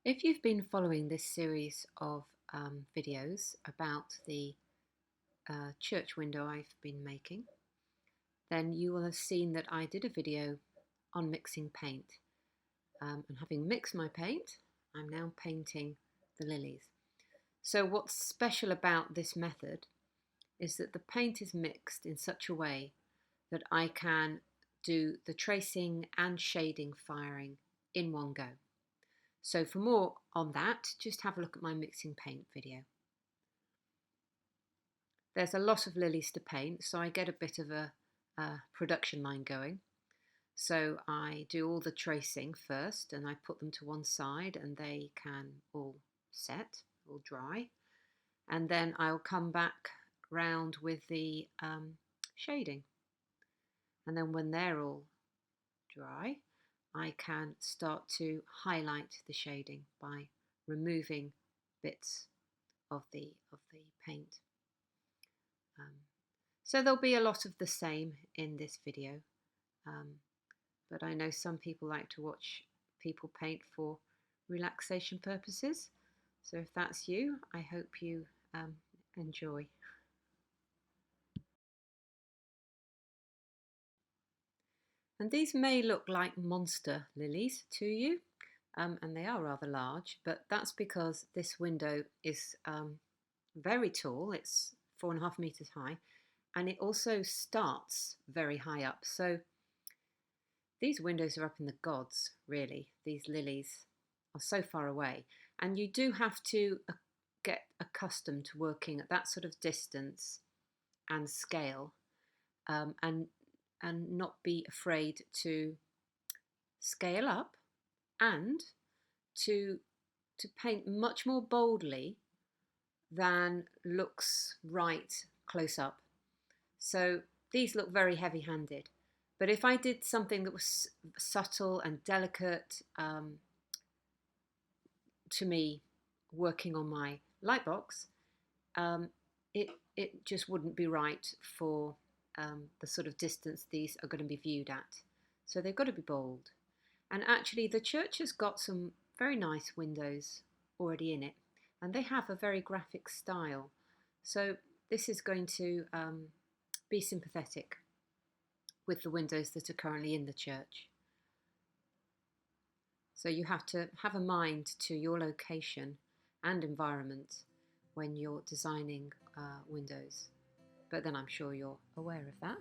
If you've been following this series of videos about the church window I've been making, then you will have seen that I did a video on mixing paint. And having mixed my paint, I'm now painting the lilies. So what's special about this method is that the paint is mixed in such a way that I can do the tracing and shading firing in one go. So for more on that, just have a look at my mixing paint video. There's a lot of lilies to paint, so I get a bit of a production line going. So I do all the tracing first and I put them to one side and they can all set, all dry. And then I'll come back round with the shading. And then when they're all dry, I can start to highlight the shading by removing bits of the paint. So there'll be a lot of the same in this video, but I know some people like to watch people paint for relaxation purposes. So if that's you, I hope you enjoy. And these may look like monster lilies to you, and they are rather large, but that's because this window is very tall. It's 4.5 meters high, and it also starts very high up. So these windows are up in the gods, really. These lilies are so far away, and you do have to get accustomed to working at that sort of distance and scale, and not be afraid to scale up and to paint much more boldly than looks right close up. So these look very heavy-handed, but if I did something that was subtle and delicate, to me, working on my light box, it just wouldn't be right for the sort of distance these are going to be viewed at. So they've got to be bold. And actually the church has got some very nice windows already in it, and they have a very graphic style. So this is going to be sympathetic with the windows that are currently in the church. So you have to have a mind to your location and environment when you're designing windows. But then I'm sure you're aware of that.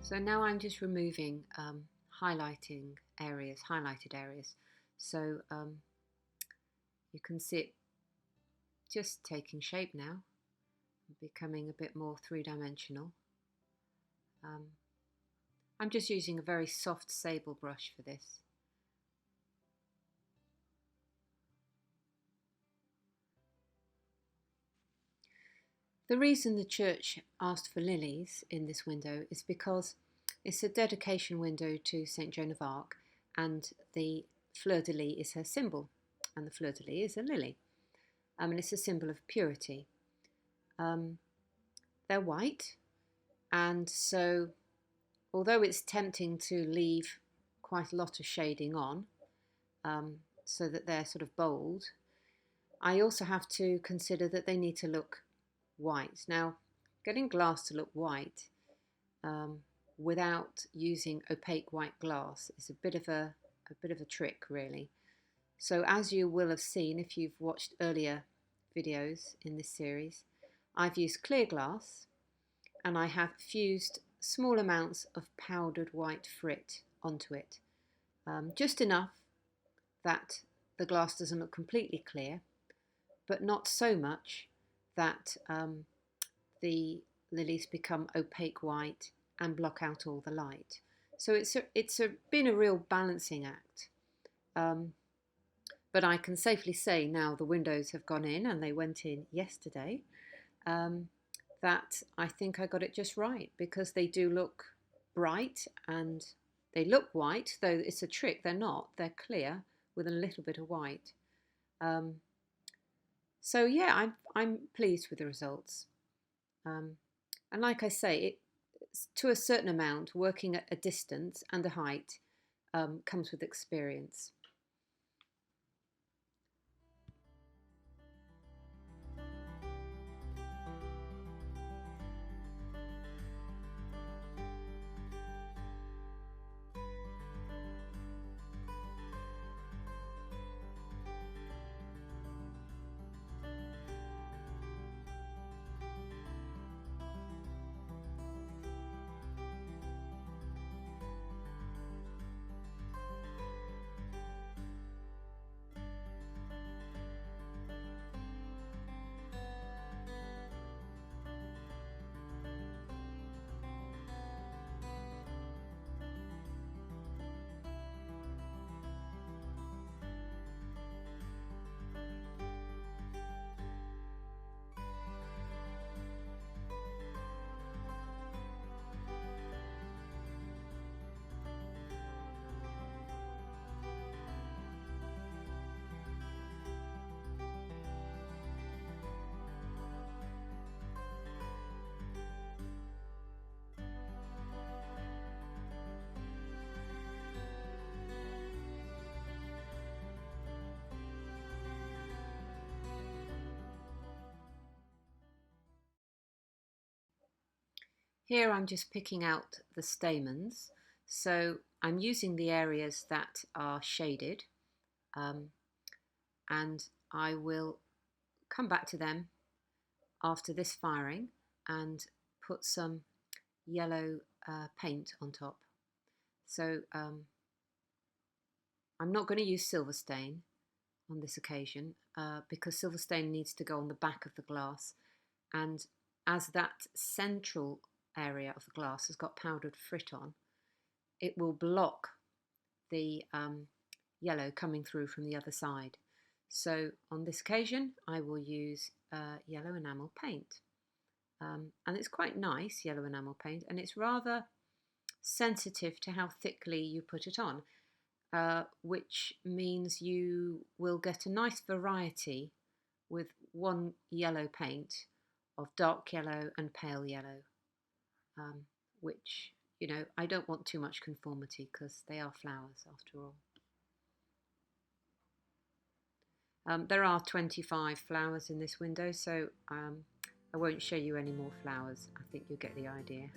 So now I'm just removing highlighted areas. So you can see it just taking shape now, becoming a bit more three-dimensional. I'm just using a very soft sable brush for this. The reason the church asked for lilies in this window is because it's a dedication window to St. Joan of Arc, and the fleur-de-lis is her symbol, and the fleur-de-lis is a lily, and it's a symbol of purity. They're white, and so although it's tempting to leave quite a lot of shading on, so that they're sort of bold, I also have to consider that they need to look white. Now, getting glass to look white without using opaque white glass is a bit of a trick, really. So as you will have seen if you've watched earlier videos in this series, I've used clear glass and I have fused small amounts of powdered white frit onto it, just enough that the glass doesn't look completely clear, but not so much that the lilies become opaque white and block out all the light. So it's been a real balancing act. But I can safely say now the windows have gone in, and they went in yesterday, that I think I got it just right, because they do look bright and they look white, though it's a trick, they're not, they're clear with a little bit of white. So yeah, I'm pleased with the results. And like I say, to a certain amount, working at a distance and a height comes with experience. Here I'm just picking out the stamens, so I'm using the areas that are shaded, and I will come back to them after this firing and put some yellow paint on top. So I'm not going to use silver stain on this occasion because silver stain needs to go on the back of the glass, and as that central area of the glass has got powdered frit on, it will block the yellow coming through from the other side. So on this occasion I will use yellow enamel paint, and it's quite nice yellow enamel paint, and it's rather sensitive to how thickly you put it on, which means you will get a nice variety with one yellow paint of dark yellow and pale yellow, which, you know, I don't want too much conformity because they are flowers after all. There are 25 flowers in this window, so I won't show you any more flowers. I think you'll get the idea.